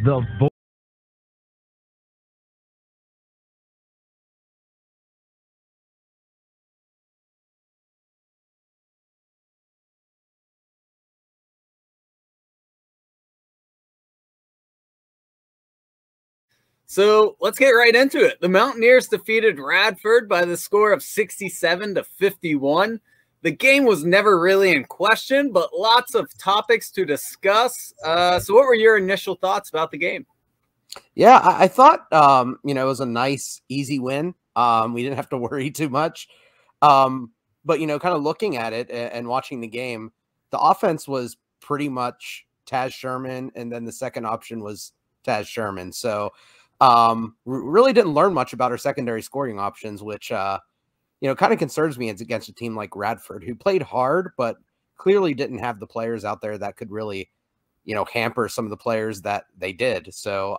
the voice. So let's get right into it. The Mountaineers defeated Radford by the score of 67-51. The game was never really in question, but lots of topics to discuss. So what were your initial thoughts about the game? Yeah, I thought, it was a nice, easy win. We didn't have to worry too much. But, kind of looking at it and watching the game, the offense was pretty much Taz Sherman, and then the second option was Taz Sherman. So really didn't learn much about our secondary scoring options, which, kind of concerns me against a team like Radford, who played hard, but clearly didn't have the players out there that could really, hamper some of the players that they did. So,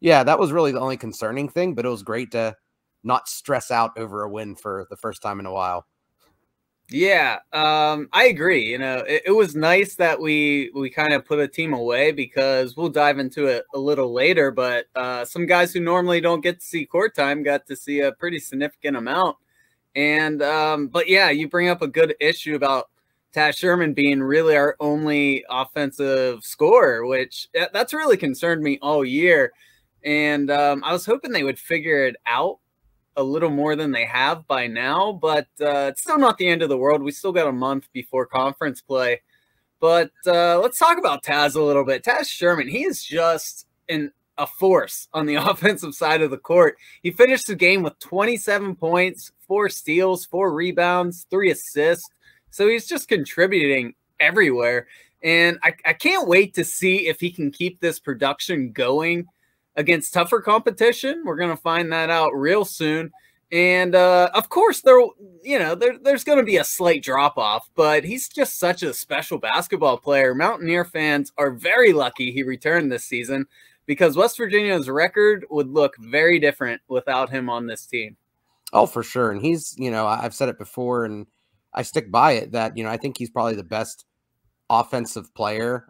yeah, that was really the only concerning thing, but it was great to not stress out over a win for the first time in a while. Yeah, I agree. It was nice that we kind of put a team away, because we'll dive into it a little later, but some guys who normally don't get to see court time got to see a pretty significant amount. And but yeah, you bring up a good issue about Taz Sherman being really our only offensive scorer, which that's really concerned me all year. And I was hoping they would figure it out a little more than they have by now, but it's still not the end of the world. We still got a month before conference play. But let's talk about Taz a little bit. Taz Sherman, he is just a force on the offensive side of the court. He finished the game with 27 points, 4 steals, 4 rebounds, 3 assists. So he's just contributing everywhere. And I can't wait to see if he can keep this production going against tougher competition. We're going to find that out real soon. And of course, there's going to be a slight drop off, but he's just such a special basketball player. Mountaineer fans are very lucky he returned this season, because West Virginia's record would look very different without him on this team. Oh, for sure. And he's, I've said it before and I stick by it that, I think he's probably the best offensive player.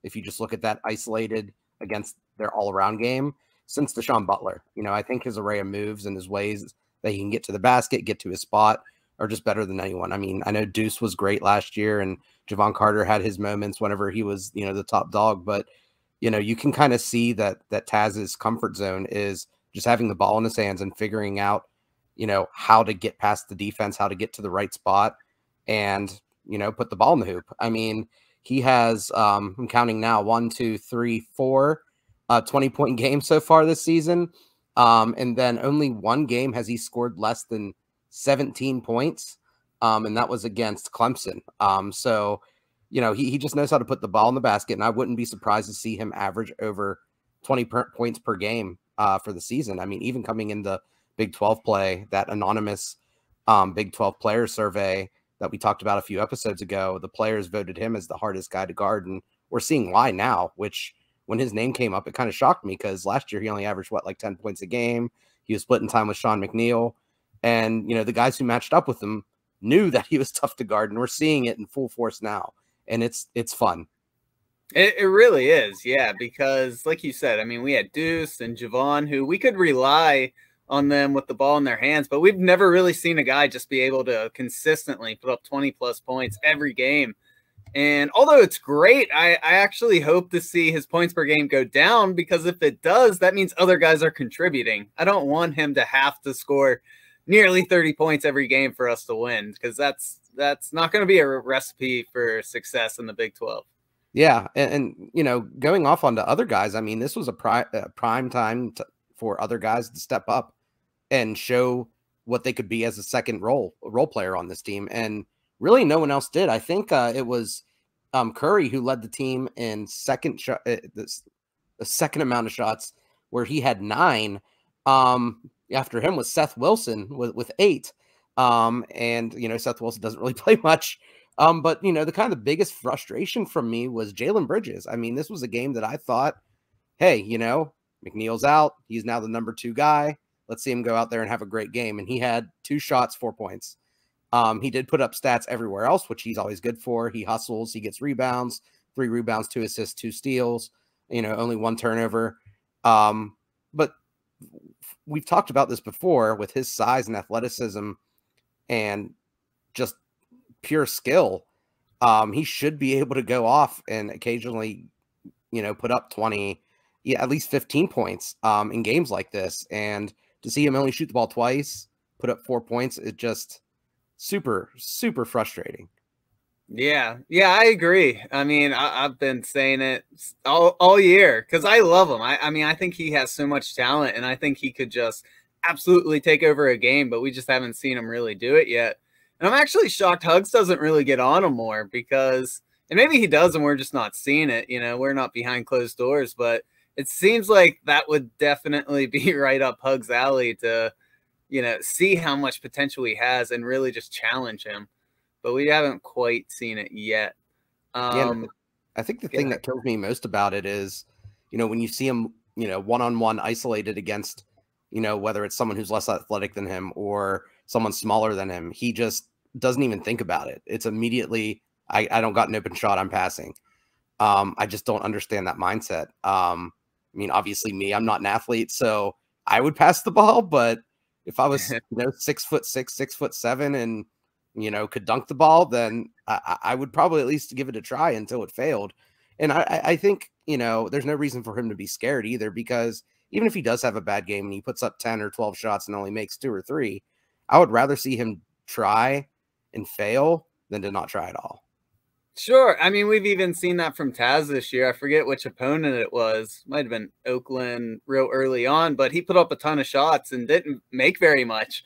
If you just look at that isolated against their all-around game since Deshaun Butler. I think his array of moves and his ways that he can get to the basket, get to his spot, are just better than anyone. I mean, I know Deuce was great last year, and Javon Carter had his moments whenever he was, the top dog. But, you can kind of see that Taz's comfort zone is just having the ball in his hands and figuring out, how to get past the defense, how to get to the right spot, and, put the ball in the hoop. I mean, he has, I'm counting now, 1, 2, 3, 4 20-point games so far this season. And then only one game has he scored less than 17 points. And that was against Clemson. So, he just knows how to put the ball in the basket. And I wouldn't be surprised to see him average over 20 points per game for the season. I mean, even coming into Big 12 play, that anonymous Big 12 player survey that we talked about a few episodes ago, the players voted him as the hardest guy to guard. And we're seeing why now, which when his name came up, it kind of shocked me, because last year he only averaged, 10 points a game. He was splitting time with Sean McNeil. And, the guys who matched up with him knew that he was tough to guard. And we're seeing it in full force now. And it's fun. It really is, yeah, because like you said, I mean, we had Deuce and Javon, who we could rely on them with the ball in their hands, but we've never really seen a guy just be able to consistently put up 20-plus points every game. And although it's great, I actually hope to see his points per game go down, because if it does, that means other guys are contributing. I don't want him to have to score nearly 30 points every game for us to win, because that's not going to be a recipe for success in the Big 12. Yeah. And going off onto other guys, I mean, this was a prime time for other guys to step up and show what they could be as a second role player on this team. And really, no one else did. I think it was Curry who led the team in the second amount of shots, where he had 9. After him was Seth Wilson with 8. And Seth Wilson doesn't really play much. But the kind of the biggest frustration from me was Jalen Bridges. I mean, this was a game that I thought, hey, McNeil's out. He's now the number 2 guy. Let's see him go out there and have a great game. And he had 2 shots, 4 points. He did put up stats everywhere else, which he's always good for. He hustles, he gets rebounds, 3 rebounds, 2 assists, 2 steals. only 1 turnover. But we've talked about this before with his size and athleticism and just pure skill. He should be able to go off and occasionally, put up 20, at least 15 points in games like this. And to see him only shoot the ball twice, put up 4 points, it just super, super frustrating. Yeah, I agree. I mean, I've been saying it all year because I love him. I mean, I think he has so much talent, and I think he could just absolutely take over a game, but we just haven't seen him really do it yet. And I'm actually shocked Hugs doesn't really get on him more because, and maybe he does and we're just not seeing it. We're not behind closed doors, but it seems like that would definitely be right up Hugs' alley to, see how much potential he has and really just challenge him. But we haven't quite seen it yet. I think the thing that kills me most about it is, when you see him, one-on-one isolated against, whether it's someone who's less athletic than him or someone smaller than him, he just doesn't even think about it. It's immediately, I don't got an open shot, I'm passing. I just don't understand that mindset. I mean, obviously I'm not an athlete, so I would pass the ball, but if I was, 6'6", 6'7", and could dunk the ball, then I would probably at least give it a try until it failed. And I think, there's no reason for him to be scared either, because even if he does have a bad game and he puts up 10 or 12 shots and only makes 2 or 3, I would rather see him try and fail than to not try at all. Sure. I mean, we've even seen that from Taz this year. I forget which opponent it was. Might have been Oakland real early on, but he put up a ton of shots and didn't make very much.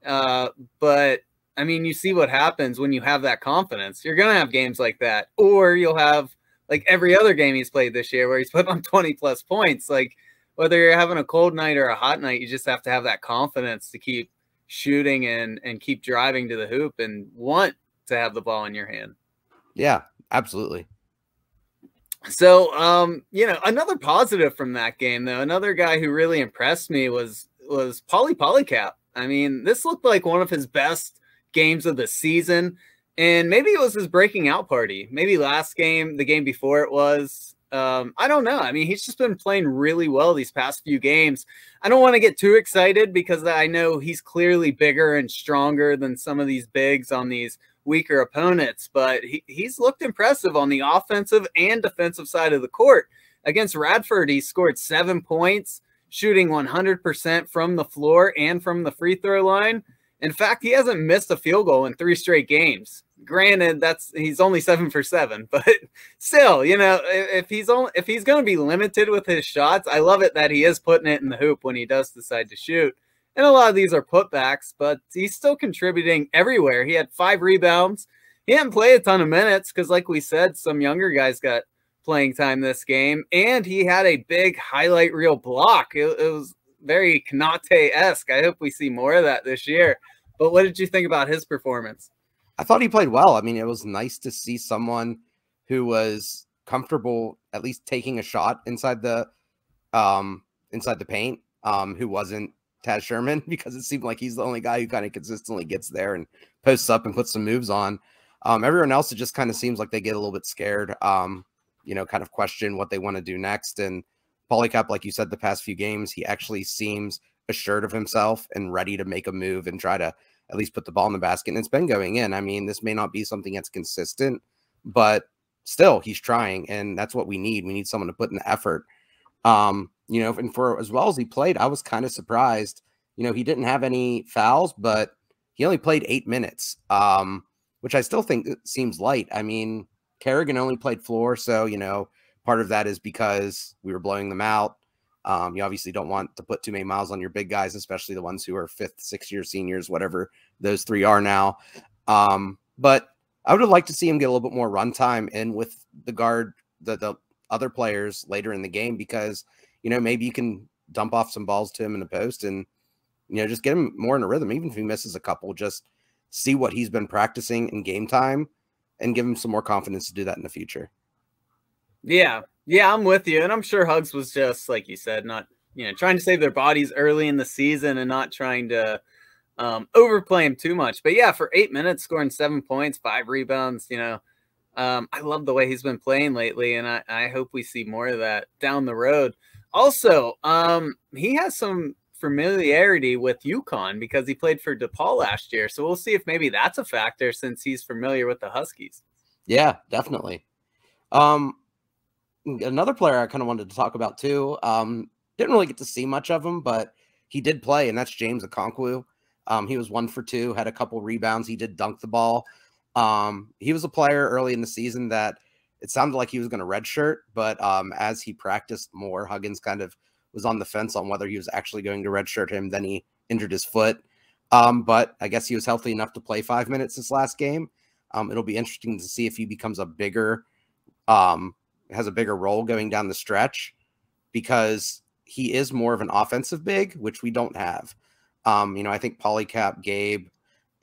But I mean, you see what happens when you have that confidence. You're going to have games like that, or you'll have like every other game he's played this year where he's put on 20+ points. Like whether you're having a cold night or a hot night, you just have to have that confidence to keep shooting and keep driving to the hoop and want to have the ball in your hand. Yeah, absolutely. So, another positive from that game, though, another guy who really impressed me was Polycap. I mean, this looked like one of his best games of the season, and maybe it was his breaking out party. Maybe last game, the game before it was. I don't know. I mean, he's just been playing really well these past few games. I don't want to get too excited because I know he's clearly bigger and stronger than some of these bigs on these weaker opponents, but he's looked impressive on the offensive and defensive side of the court. Against Radford, he scored 7 points, shooting 100% from the floor and from the free throw line. In fact, he hasn't missed a field goal in 3 straight games. Granted, he's only 7 for 7, but still, if he's going to be limited with his shots, I love it that he is putting it in the hoop when he does decide to shoot. And a lot of these are putbacks, but he's still contributing everywhere. He had 5 rebounds. He didn't play a ton of minutes because, like we said, some younger guys got playing time this game. And he had a big highlight reel block. It was very Kanate-esque. I hope we see more of that this year. But what did you think about his performance? I thought he played well. I mean, it was nice to see someone who was comfortable at least taking a shot inside the paint, who wasn't Taz Sherman, because it seemed like he's the only guy who kind of consistently gets there and posts up and puts some moves on. Everyone else, it just kind of seems like they get a little bit scared, kind of question what they want to do next. And Polycap, like you said, the past few games, he actually seems assured of himself and ready to make a move and try to at least put the ball in the basket. And it's been going in. I mean, this may not be something that's consistent, but still he's trying. And that's what we need. We need someone to put in the effort. And for as well as he played, I was kind of surprised. He didn't have any fouls, but he only played 8 minutes, which I still think seems light. I mean, Kerrigan only played floor, so, part of that is because we were blowing them out. You obviously don't want to put too many miles on your big guys, especially the ones who are 5th, 6th-year seniors, whatever those 3 are now. But I would have liked to see him get a little bit more run time in with the guard, the other players later in the game, because maybe you can dump off some balls to him in the post and, just get him more in a rhythm. Even if he misses a couple, just see what he's been practicing in game time and give him some more confidence to do that in the future. Yeah, I'm with you. And I'm sure Hugs was just, like you said, not, trying to save their bodies early in the season and not trying to overplay him too much. But yeah, for 8 minutes, scoring 7 points, 5 rebounds, I love the way he's been playing lately, and I hope we see more of that down the road. Also, he has some familiarity with UConn because he played for DePaul last year. So we'll see if maybe that's a factor since he's familiar with the Huskies. Yeah, definitely. Another player I kind of wanted to talk about too. Didn't really get to see much of him, but he did play, and that's James Okonkwo. He was 1 for 2, had a couple rebounds. He did dunk the ball. He was a player early in the season that it sounded like he was going to redshirt, but as he practiced more, Huggins kind of was on the fence on whether he was actually going to redshirt him. Then he injured his foot. But I guess he was healthy enough to play 5 minutes this last game. It'll be interesting to see if he becomes a bigger, has a bigger role going down the stretch, because he is more of an offensive big, which we don't have. I think Polycap, Gabe,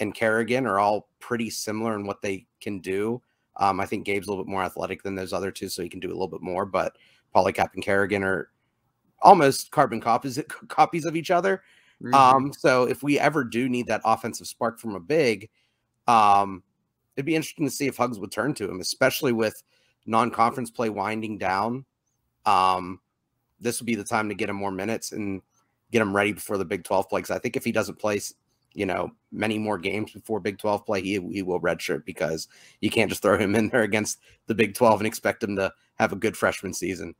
and Kerrigan are all pretty similar in what they can do. I think Gabe's a little bit more athletic than those other two, so he can do a little bit more, but Polycap and Kerrigan are almost carbon copies of each other. Mm-hmm. So if we ever do need that offensive spark from a big, it'd be interesting to see if Hugs would turn to him, especially with non-conference play winding down. This would be the time to get him more minutes and get him ready before the Big 12 play. Because I think if he doesn't play, many more games before Big 12 play, he will redshirt, because you can't just throw him in there against the Big 12 and expect him to have a good freshman season.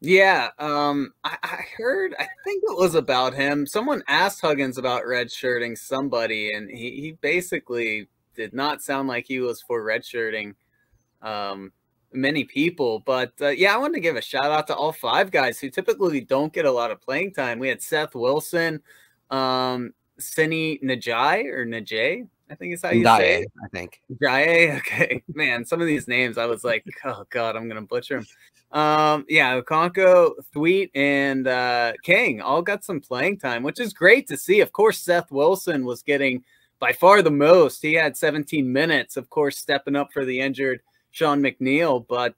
Yeah, I heard, I think it was about him. Someone asked Huggins about redshirting somebody, and he basically did not sound like he was for redshirting many people. But yeah, I wanted to give a shout out to all 5 guys who typically don't get a lot of playing time. We had Seth Wilson, Sini Najai, I think is how you say it. I think. Najai, okay. Man, some of these names, I was like, oh, God, I'm going to butcher them. Yeah, Okonkwo, Thweet, and King all got some playing time, which is great to see. Of course, Seth Wilson was getting by far the most. He had 17 minutes, of course, stepping up for the injured Sean McNeil. But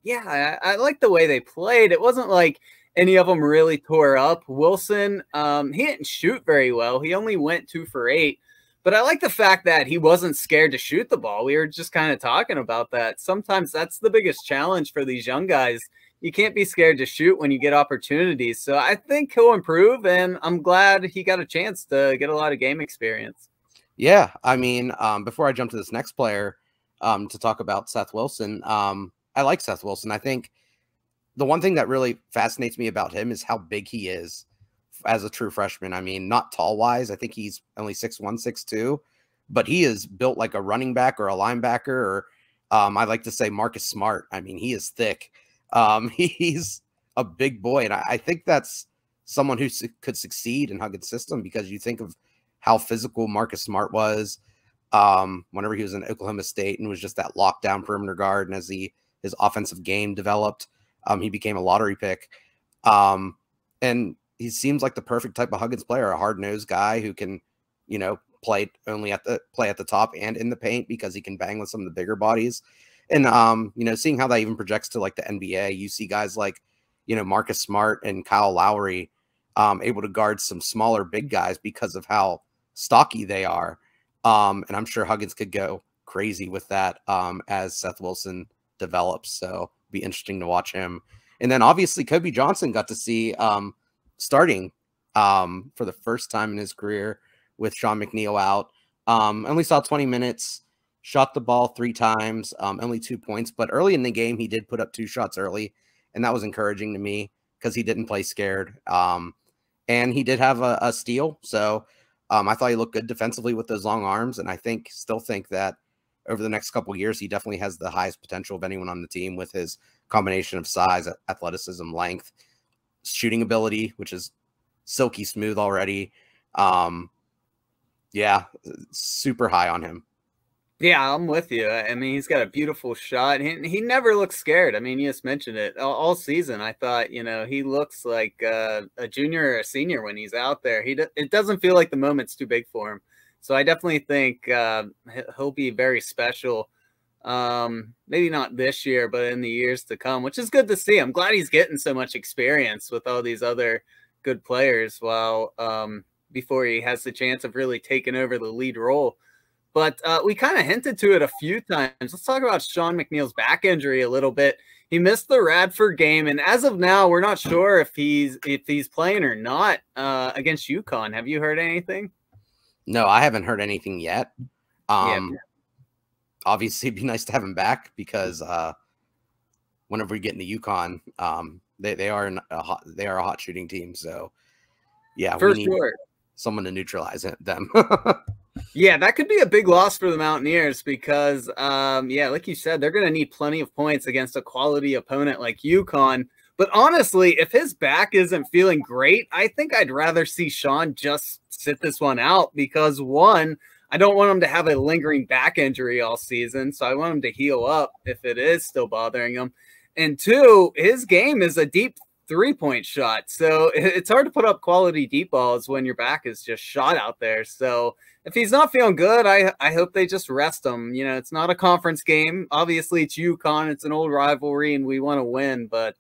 yeah, I like the way they played. It wasn't like any of them really tore up. Wilson, he didn't shoot very well. He only went 2 for 8. But I like the fact that he wasn't scared to shoot the ball. We were just kind of talking about that. Sometimes that's the biggest challenge for these young guys. You can't be scared to shoot when you get opportunities. So I think he'll improve, and I'm glad he got a chance to get a lot of game experience. Yeah, I mean, before I jump to this next player to talk about Seth Wilson, I like Seth Wilson. I think the one thing that really fascinates me about him is how big he is as a true freshman. I mean, not tall wise. I think he's only 6'1", 6'2", but he is built like a running back or a linebacker, or I like to say Marcus Smart. I mean, he is thick. He's a big boy. And I think that's someone who could succeed in Huggins' system, because you think of how physical Marcus Smart was whenever he was in Oklahoma State and was just that lockdown perimeter guard. And as his offensive game developed, he became a lottery pick. And he seems like the perfect type of Huggins player, a hard-nosed guy who can, play at the top and in the paint, because he can bang with some of the bigger bodies. And, seeing how that even projects to like the NBA, you see guys like, Marcus Smart and Kyle Lowry able to guard some smaller big guys because of how stocky they are. And I'm sure Huggins could go crazy with that as Seth Wilson develops. So it'll be interesting to watch him. And then obviously Kobe Johnson got to see starting for the first time in his career with Sean McNeil out. Only saw 20 minutes, shot the ball 3 times, only 2 points. But early in the game, he did put up 2 shots early, and that was encouraging to me because he didn't play scared. And he did have a steal. So I thought he looked good defensively with those long arms, and I still think that over the next couple of years, he definitely has the highest potential of anyone on the team with his combination of size, athleticism, length, shooting ability, which is silky smooth already. Yeah, super high on him. Yeah, I'm with you. I mean, he's got a beautiful shot. He never looks scared. I mean, you just mentioned it all season. I thought, he looks like a junior or a senior when he's out there. It doesn't feel like the moment's too big for him. So I definitely think he'll be very special. Maybe not this year, but in the years to come, which is good to see. I'm glad he's getting so much experience with all these other good players while before he has the chance of really taking over the lead role. but we kind of hinted to it a few times. Let's talk about Sean McNeil's back injury a little bit. He missed the Radford game, and as of now, we're not sure if he's playing or not against UConn. Have you heard anything? No, I haven't heard anything yet. Yeah. Obviously, it'd be nice to have him back because whenever we get into UConn, they are a hot shooting team. So yeah, for we need sure someone to neutralize them. Yeah, that could be a big loss for the Mountaineers because, yeah, like you said, they're going to need plenty of points against a quality opponent like UConn. But honestly, if his back isn't feeling great, I think I'd rather see Sean just sit this one out because, one, I don't want him to have a lingering back injury all season, so I want him to heal up if it is still bothering him. And two, his game is a deep three-point shot, so it's hard to put up quality deep balls when your back is just shot out there. So if he's not feeling good, I hope they just rest him. You know, it's not a conference game. Obviously, it's UConn. It's an old rivalry, and we want to win. But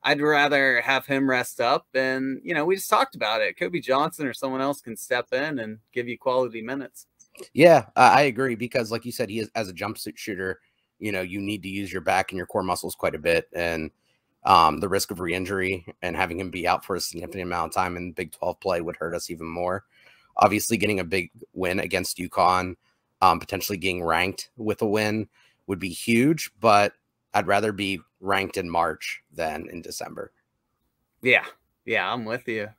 I'd rather have him rest up. And, you know, we just talked about it. Kobe Johnson or someone else can step in and give you quality minutes. Yeah, I agree because, like you said, he is as a jumpsuit shooter. You know, you need to use your back and your core muscles quite a bit. And the risk of re-injury and having him be out for a significant amount of time in Big 12 play would hurt us even more. Obviously, getting a big win against UConn, potentially getting ranked with a win would be huge, but I'd rather be ranked in March than in December. Yeah, I'm with you.